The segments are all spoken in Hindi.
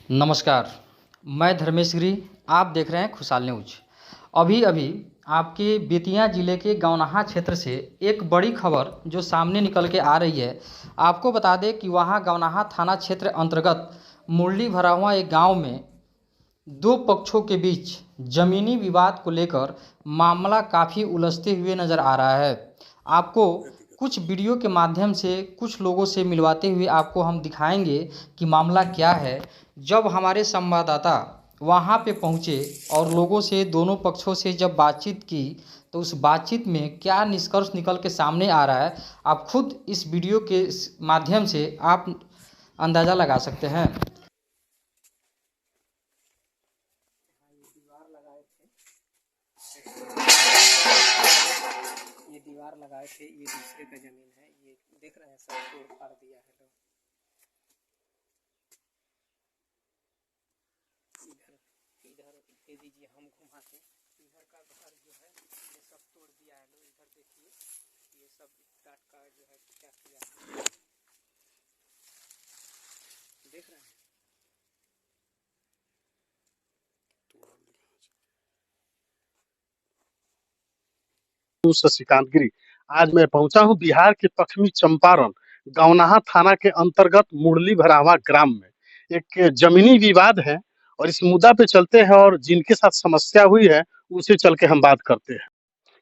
नमस्कार, मैं धर्मेश गिरी। आप देख रहे हैं खुशहाल न्यूज। अभी-अभी आपके बेतिया ज़िले के गौनाहा क्षेत्र से एक बड़ी खबर जो सामने निकल के आ रही है। आपको बता दें कि वहाँ गौनाहा थाना क्षेत्र अंतर्गत मुरली भरावां एक गांव में दो पक्षों के बीच ज़मीनी विवाद को लेकर मामला काफ़ी उलझते हुए नज़र आ रहा है। आपको कुछ वीडियो के माध्यम से कुछ लोगों से मिलवाते हुए आपको हम दिखाएंगे कि मामला क्या है। जब हमारे संवाददाता वहां पे पहुंचे और लोगों से दोनों पक्षों से जब बातचीत की, तो उस बातचीत में क्या निष्कर्ष निकल के सामने आ रहा है, आप खुद इस वीडियो के माध्यम से आप अंदाज़ा लगा सकते हैं। ये दीवार लगाए थे, ये दूसरे का जमीन है। ये देख रहे हैं, सब तोड़ फाड़ दिया है लोग। इधर इधर दे दीजिए, हम घुमा के। इधर का घर जो है ये सब तोड़ दिया है लोग। इधर देखिए, ये सब काट का जो है क्या किया है, देख रहे हैं। शशिकांत गिरी। आज मैं पहुंचा हूं बिहार के पश्चिमी चंपारण गौनाहा थाना के अंतर्गत मुरली भरावा ग्राम में। एक जमीनी विवाद है और इस मुद्दा पे चलते हैं और जिनके साथ समस्या हुई है उनसे चल के हम बात करते हैं।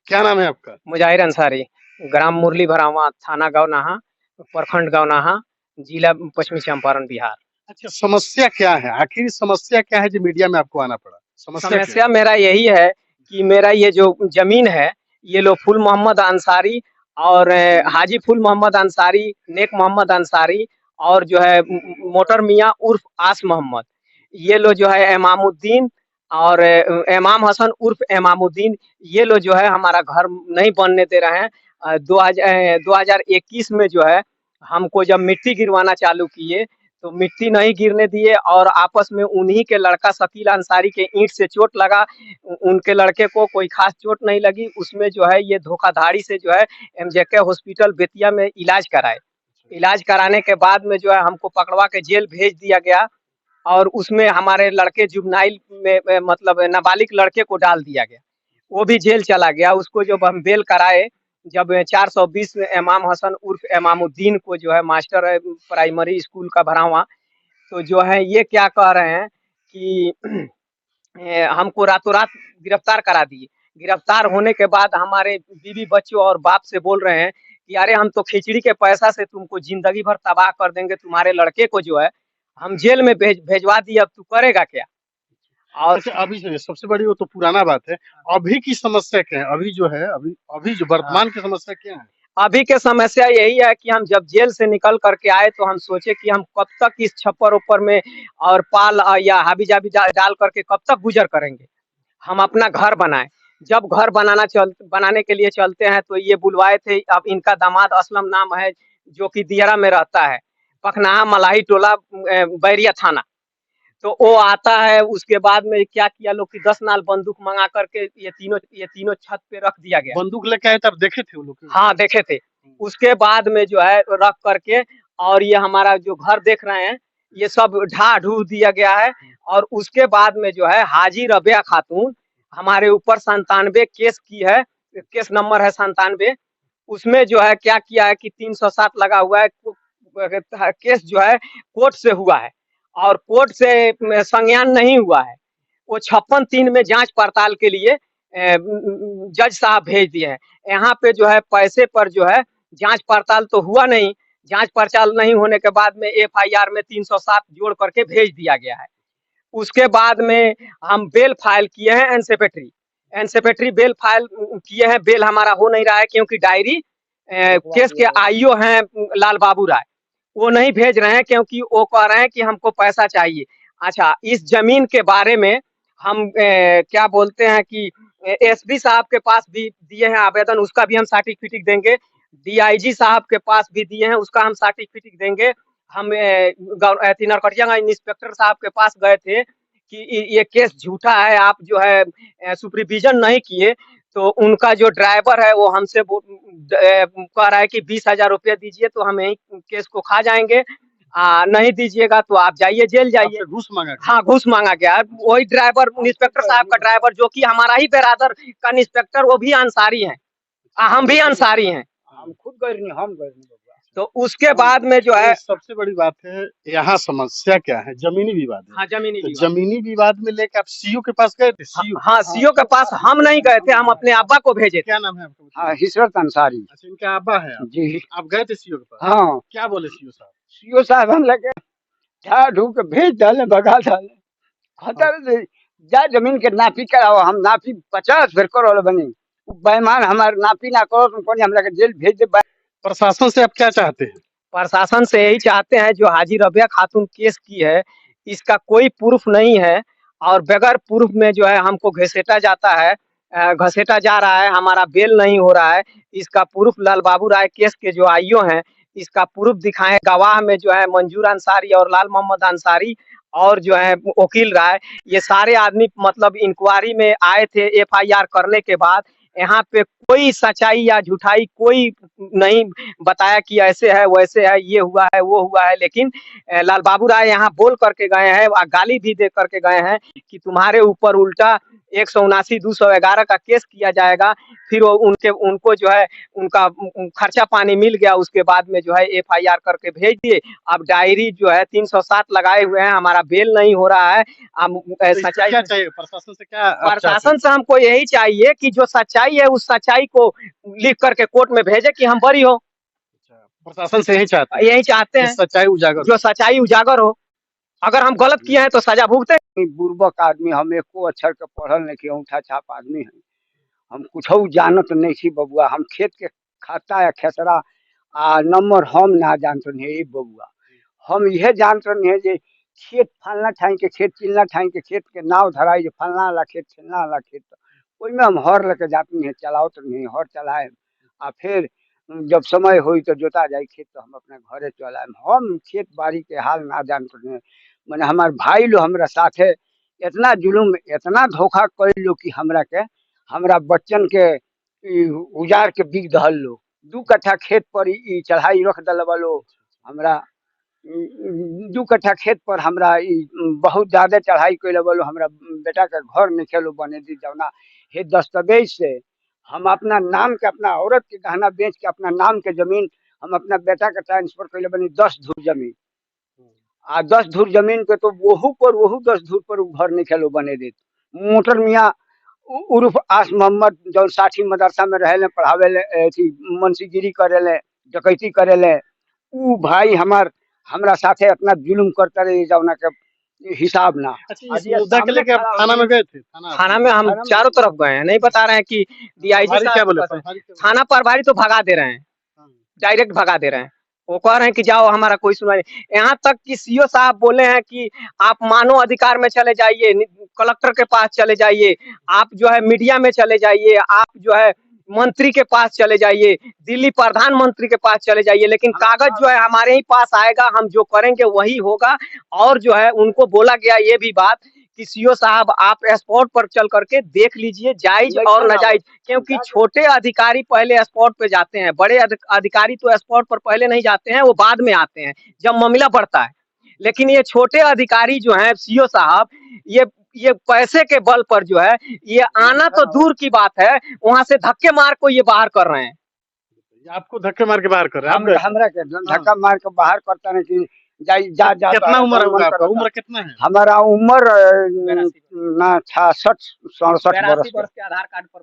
क्या नाम है आपका? मुजाहिर अंसारी, ग्राम मुरली भरावा, थाना गौनाहा, प्रखंड गौनाहा, जिला पश्चिमी चंपारण, बिहार। अच्छा, समस्या क्या है? आखिर समस्या क्या है जो मीडिया में आपको आना पड़ा? समस्या क्या समस्या मेरा यही है कि मेरा ये जो जमीन है, ये लोग फुल मोहम्मद अंसारी और हाजी फुल मोहम्मद अंसारी, नेक मोहम्मद अंसारी और जो है मोटर मियाँ उर्फ आस मोहम्मद, ये लोग जो है इमामुद्दीन और इमाम हसन उर्फ इमामुद्दीन, ये लोग जो है हमारा घर नहीं बनने दे रहे हैं। 2021 में जो है हमको जब मिट्टी गिरवाना चालू किए तो मिट्टी नहीं गिरने दिए और आपस में उन्हीं के लड़का शकील अंसारी के ईंट से चोट लगा। उनके लड़के को कोई खास चोट नहीं लगी। उसमें जो है ये धोखाधड़ी से जो है एमजेके हॉस्पिटल बेतिया में इलाज कराए। इलाज कराने के बाद में जो है हमको पकड़वा के जेल भेज दिया गया और उसमें हमारे लड़के जुबनाइल में मतलब नाबालिग लड़के को डाल दिया गया। वो भी जेल चला गया। उसको जब हम बेल कराए, जब 420 में इमाम हसन उर्फ इमामुद्दीन को जो है मास्टर है प्राइमरी स्कूल का भरावा, तो जो है ये क्या कह रहे हैं कि हमको रातों रात गिरफ्तार करा दिए। गिरफ्तार होने के बाद हमारे बीवी बच्चों और बाप से बोल रहे हैं कि अरे हम तो खिचड़ी के पैसा से तुमको जिंदगी भर तबाह कर देंगे, तुम्हारे लड़के को जो है हम जेल में भेजवा दिए, अब तू करेगा क्या। और अच्छा, अभी जो है सबसे बड़ी वो तो पुराना बात है। अभी की समस्या क्या है? अभी जो है अभी अभी जो वर्तमान की समस्या क्या है? अभी के समस्या यही है कि हम जब जेल से निकल करके आए तो हम सोचे कि हम कब तक इस छप्पर ऊपर में और पाल या हाबी जाबी डाल करके कब तक गुजर करेंगे। हम अपना घर बनाए। जब घर बनाने के लिए चलते हैं तो ये बुलवाए थे। अब इनका दामाद असलम नाम है, जो कि दियरा में रहता है, पखनाहा मलाही टोला, बैरिया थाना। तो वो आता है। उसके बाद में क्या किया लोग कि 10 नाल बंदूक मंगा करके ये तीनों छत पे रख दिया गया। बंदूक लेके आए तब देखे थे वो लोग? हाँ, देखे थे। उसके बाद में जो है रख करके और ये हमारा जो घर देख रहे हैं ये सब ढा ढू दिया गया है। और उसके बाद में जो है हाजी रबिया खातून हमारे ऊपर 97 केस की है। केस नंबर है 97। उसमें जो है क्या किया है कि 307 लगा हुआ है। केस जो है कोर्ट से हुआ है और कोर्ट से संज्ञान नहीं हुआ है। वो 56(3) में जांच पड़ताल के लिए जज साहब भेज दिए हैं। यहाँ पे जो है पैसे पर जो है जांच पड़ताल तो हुआ नहीं। जांच पड़ताल नहीं होने के बाद में एफआईआर में 307 जोड़ करके भेज दिया गया है। उसके बाद में हम बेल फाइल किए हैं एनसेपेटरी। एनसेपेटरी बेल फाइल किए हैं। बेल हमारा हो नहीं रहा है क्योंकि डायरी केस के आईओ हैं लाल बाबू राय, वो नहीं भेज रहे हैं क्योंकि वो कह रहे हैं कि हमको पैसा चाहिए। अच्छा, इस जमीन के बारे में हम क्या बोलते हैं कि एसपी साहब के पास भी दिए हैं आवेदन, उसका भी हम सर्टिफिकेट देंगे। डीआईजी साहब के पास भी दिए हैं, उसका हम सर्टिफिकेट देंगे। हम नरकटियागंज इंस्पेक्टर साहब के पास गए थे कि ये केस झूठा है, आप जो है सुपरविजन नहीं किए। तो उनका जो ड्राइवर है वो हमसे कह रहा है कि 20,000 रुपया दीजिए तो हम यही केस को खा जाएंगे। नहीं दीजिएगा तो आप जाइए, जेल जाइए। आपसे घूस मांगा गया? हाँ, घूस मांगा गया। वही ड्राइवर, इंस्पेक्टर साहब का ड्राइवर, जो कि हमारा ही बिरादर का इंस्पेक्टर, वो भी अंसारी है, हम भी अंसारी हैं। हम खुद गए नहीं, हम गए नहीं बबुआ। तो उसके बाद में जो है, ये सबसे बड़ी बात है, यहाँ समस्या क्या है? जमीनी विवाद है। हाँ, जमीनी तो विवाद। जमीनी विवाद में लेके आप सीओ के पास गए थे? सीओ? हाँ, सीओ के पास हम नहीं गए थे, हम अपने अब्बा को भेजे थे। क्या नाम है आपका? हाँ, हिसरत अंसारी। अच्छा, इनका अब्बा है आप? जी आप गए थे सीओ के पास? हाँ। क्या बोले सीओ साहब? सीओ साहब हम लगे ढा ढू के भेज डाले, भगा डाले। खतर से जा जमीन के नापी कराओ, हम नापी 50 फिर करो बनी। बेईमान हमारे नापी ना करो तुमको हम लगे जेल भेज दे। प्रशासन से आप क्या चाहते हैं? प्रशासन से यही चाहते हैं, जो हाजी रबिया खातून केस की है, इसका कोई प्रूफ नहीं है और बगैर प्रूफ में जो है हमको घसीटा जाता है, घसीटा जा रहा है, हमारा बेल नहीं हो रहा है। इसका प्रूफ लाल बाबू राय केस के जो आईओ हैं, इसका प्रूफ दिखाएं। गवाह में जो है मंजूर अंसारी और लाल मोहम्मद अंसारी और जो है वकील राय, ये सारे आदमी मतलब इंक्वायरी में आए थे एफआईआर करने के बाद। यहाँ पे कोई सच्चाई या झूठाई कोई नहीं बताया कि ऐसे है वैसे है, ये हुआ है वो हुआ है। लेकिन लाल बाबू राय यहाँ बोल करके गए हैं, गाली भी दे करके गए हैं कि तुम्हारे ऊपर उल्टा 179/211 का केस किया जाएगा। फिर वो उनको जो है उनका खर्चा पानी मिल गया, उसके बाद में जो है एफआईआर करके भेज दिए। अब डायरी जो है 307 लगाए हुए हैं, हमारा बेल नहीं हो रहा है। तो इससे सच्चाई क्या चाहिए प्रशासन से? क्या आप चाहते प्रशासन हैं? से हमको यही चाहिए कि जो सच्चाई है उस सच्चाई को लिख करके कोर्ट में भेजे कि हम बरी हो। अच्छा, प्रशासन से यही चाहते हैं? यही चाहते कि हैं, सच्चाई उजागर जो सच्चाई उजागर हो। अगर हम गलत किए हैं तो सजा भुगते। बुर्बक आदमी, हम एको अक्षर के पढ़ल नहीं कि औंठा छाप आदमी है। हम कुछ जानत नहीं छी बबुआ। हम खेत के खाता या खेसरा आ नंबर हम ना जानते नहीं बबुआ। हम यह जानते नहीं है जे खेत फलना ठाई के खेत, चिल्ला ठाई के खेत के नाव धराई, जे फलना वाला खेत चिल्ला वाला खेत, ओइमे हम हर लेके जाते नहीं, चलाओ तो नहीं, हर चलाए आ फिर जब समय होई तो जोता जाई खेत तो हम अपने घरे चलाए। हम खेत बाड़ी के हाल ना जानते नहीं। मैंने हमारे भाई लो हमरा साथे इतना जुलुम, इतना धोखा कर लो कि हमरा के, हमरा बच्चन के उजार के बिक दहल लो। 2 कट्ठा खेत पर ई चढ़ाई रख दलवा लो। हमरा 2 कट्ठा खेत पर हमरा बहुत ज्यादा चढ़ाई कैले बोलो। हमरा बेटा के घर नहीं खेलो बने दी जौना हे दस्तावेज से हम अपना नाम के, अपना औरत के गहना बेच के अपना नाम के जमीन हम अपना बेटा के ट्रांसफर कैले बनी 10 धूर जमीन। आ 10 धूर जमीन पे तो वहू 10 धूर पर घर नहीं खेलो बने देत। मोटर मियाँ उर्फ आस मोहम्मद जो 60 मदरसा में रहे पढ़ावे ले, मनसीगिरी करे ले, डकैती करे ले, ऊ भाई हमरा साथे इतना जुलुम करता रहे जौना के हिसाब ना। अच्छा, इस मुद्दा के लेके आप थाना में गए थे? थाना में हम चारों तरफ गए हैं, नहीं बता रहे हैं कि डीआईजी प्रभारी क्या बोले? साहब थाना प्रभारी तो भगा दे रहे हैं, डायरेक्ट भगा दे रहे हैं। वो कह रहे हैं कि जाओ, हमारा कोई सुनवाई नहीं। यहाँ तक कि सीओ साहब बोले हैं कि आप मानव अधिकार में चले जाइए, कलेक्टर के पास चले जाइए, आप जो है मीडिया में चले जाइए, आप जो है मंत्री के पास चले जाइए, दिल्ली प्रधानमंत्री के पास चले जाइए, लेकिन कागज जो है हमारे ही पास आएगा, हम जो करेंगे वही होगा। और जो है उनको बोला गया ये भी बात कि सीओ साहब आप स्पॉट पर चल करके देख लीजिए जायज और नाजायज, क्योंकि छोटे अधिकारी पहले स्पॉट पे जाते हैं, बड़े अधिकारी तो स्पॉट पर पहले नहीं जाते हैं, वो बाद में आते हैं जब मामला बढ़ता है। लेकिन ये छोटे अधिकारी जो हैं सीओ साहब, ये पैसे के बल पर जो है ये आना तो दूर की बात है, वहां से धक्के मार को ये बाहर कर रहे हैं। आपको धक्के मार के बार कर रहे हैं? हमरा के धक्का मार के बाहर करता नहीं कि जा कितना उम्र है आपका? उम्र कितना है? हमारा उम्र ना 66-67 82 वर्ष के आधार कार्ड पर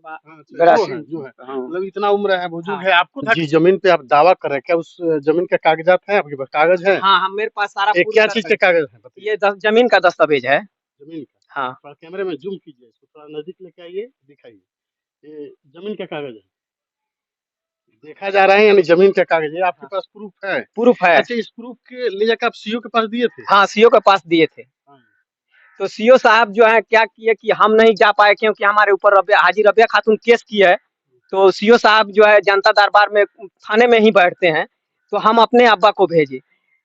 जो है मतलब इतना उम्र है, बुजुर्ग है। आपको जी जमीन पे आप दावा कर रहे हैं, क्या उस जमीन का कागजात है आपके पास? कागज है? हाँ, मेरे पास सारा। क्या चीज के कागज है? ये जमीन का दस्तावेज है। जमीन का? हाँ, कैमरे में जूम कीजिए, इसको थोड़ा नजदीक लेके आइए, दिखाइए। ये जमीन का कागज है, देखा जा रहा है, यानी जमीन का कागज है। आपके पास प्रूफ है? प्रूफ है। अच्छा, इस प्रूफ के ले जाकर आप सीओ के पास दिए थे? हाँ, सीओ के पास दिए थे। तो सीओ साहब जो है क्या किए कि हम नहीं जा पाए, क्योंकि हमारे ऊपर हाजी रबिया खातून केस की है। तो सीओ साहब जो है जनता दरबार में थाने में ही बैठते हैं, तो हम अपने अब्बा को भेजे।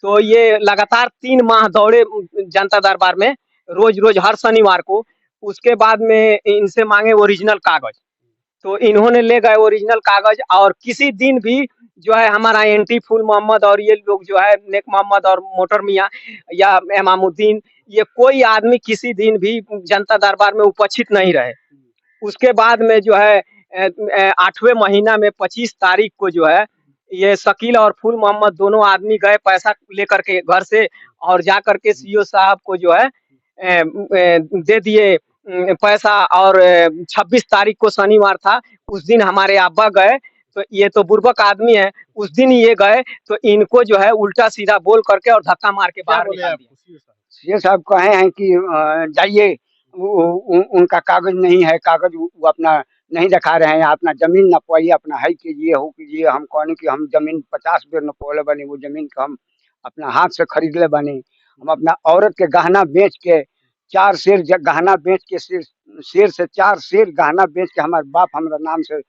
तो ये लगातार 3 माह दौड़े जनता दरबार में, रोज रोज हर शनिवार को। उसके बाद में इनसे मांगे ओरिजिनल कागज, तो इन्होंने ले गए ओरिजिनल कागज, और किसी दिन भी जो है हमारा एंटी फूल मोहम्मद और ये लोग जो है नेक मोहम्मद और मोटर मियाँ या इमामुद्दीन, ये कोई आदमी किसी दिन भी जनता दरबार में उपस्थित नहीं रहे। उसके बाद में जो है 8वें महीना में 25 तारीख को जो है ये शकील और फूल मोहम्मद दोनों आदमी गए पैसा लेकर के घर से, और जा करके सीओ साहब को जो है दे दिए पैसा। और 26 तारीख को शनिवार था, उस दिन हमारे अब्बा गए, तो ये तो बुर्बक आदमी है, उस दिन ये गए तो इनको जो है उल्टा सीधा बोल करके और धक्का मार के क्या बाहर बोले निकाल आपको दिया। सीए साहब? सीए साहब कहे हैं कि जाइए, उनका कागज नहीं है, कागज वो अपना नहीं दिखा रहे हैं, अपना जमीन नपवाइए, अपना है कीजिए, हो कीजिए। हम कहने कि हम जमीन 50 बेर नपवले बनी, वो जमीन को हम अपना हाथ से खरीद ले बनी। हम अपना औरत के गहना बेच के 4 शेर गहना बेच के, शेर से 4 शेर गहना बेच के हमारे बाप हमारा नाम से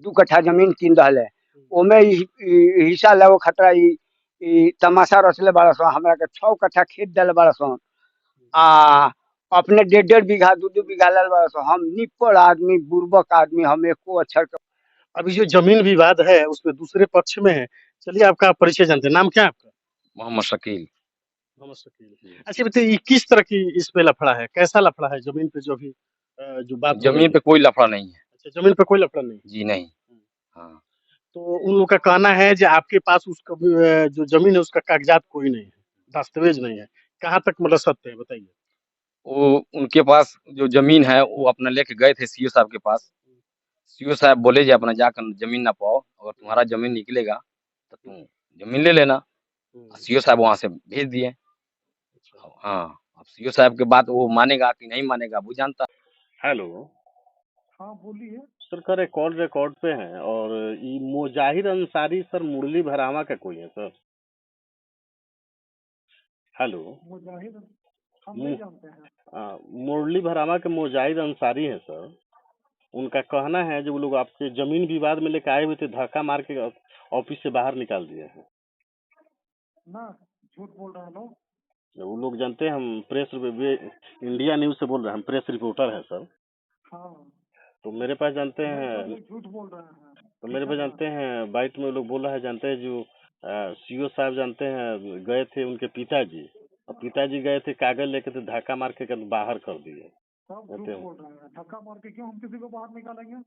2 कट्ठा जमीन कीन रहा है। ओमे हिस्सा ले खतरा तमाशा रचले बड़ा सन, हमरा के 6 कट्ठा खेत दिले बड़ा सन, आ अपने 1.5 बीघा 2-2 बीघा ले बड़ा सन। हम निपड़ आदमी, बुर्बक आदमी, हम एको अक्षर के अभी जो जमीन विवाद है उसमें दूसरे पक्ष में है। चलिए आपका परिचय जानते हैं। नाम क्या है आपका? मोहम्मद शकील। मोहम्मद शकील। अच्छा बताइए, ये किस तरह की इस पे लफड़ा है? कैसा लफड़ा है जमीन पे जो अभी जो बात हो रही जमीन है? पे कोई लफड़ा नहीं है। अच्छा, जमीन पे कोई लफड़ा नहीं है। जी नहीं। हाँ। तो उन लोगों का कहना है कि आपके पास उसका जो जमीन है उसका कागजात कोई नहीं है, दस्तावेज नहीं है। कहाँ तक मतलब सत्य है बताइए? वो उनके पास जो जमीन है वो अपना लेके गए थे सीओ साहब के पास। सीओ साहब बोले जी अपना जाकर जमीन नापाओ, अगर तुम्हारा जमीन निकलेगा तो तुम जमीन ले लेना। सीओ साहब वहाँ से भेज दिए। हाँ, अब सीओ साहब के बात वो मानेगा कि नहीं मानेगा वो जानता। हेलो। हाँ बोलिए सर। का रिकॉर्ड पे है और ये मुजाहिर अंसारी सर मुरली भरावा का कोई है सर? हेलो। मुजाहिर हम नहीं जानते हैं। मुरली भरावा के मुजाहिर अंसारी है सर। उनका कहना है जो वो लोग आपके जमीन विवाद में लेकर आए हुए थे, धक्का मार के ऑफिस से बाहर निकाल दिए हैं ना। झूठ बोल रहे हैं लोग। वो लोग जानते हैं, हम इंडिया न्यूज से बोल रहे हैं, हम प्रेस रिपोर्टर हैं सर। हाँ। तो मेरे पास जानते हैं, झूठ बोल रहे हैं। तो मेरे पास जानते हैं, बाइट में लोग बोल रहा है, जानते हैं जो सीओ साहब जानते हैं गए थे उनके पिताजी, और पिताजी गए थे कागज लेके, तो धक्का मार के बाहर कर दिए। सब झूठ बोल रहे हैं। धक्का मार के क्यों हम किसी को बाहर निकालेंगे?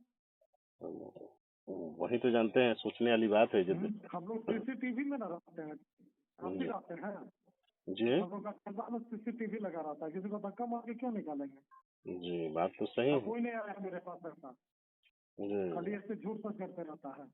वही तो जानते हैं, सोचने वाली बात है। जब हम लोग सीसीटीवी में न रहते हैं, हम भी रहते हैं जी। हम लोग का सीसीटीवी लगा रहता है, किसी को धक्का मार के क्यों निकालेंगे? जी बात तो सही है। कोई नहीं आया मेरे पास ऐसा, खाली ऐसे झूठ पर करते रहता है।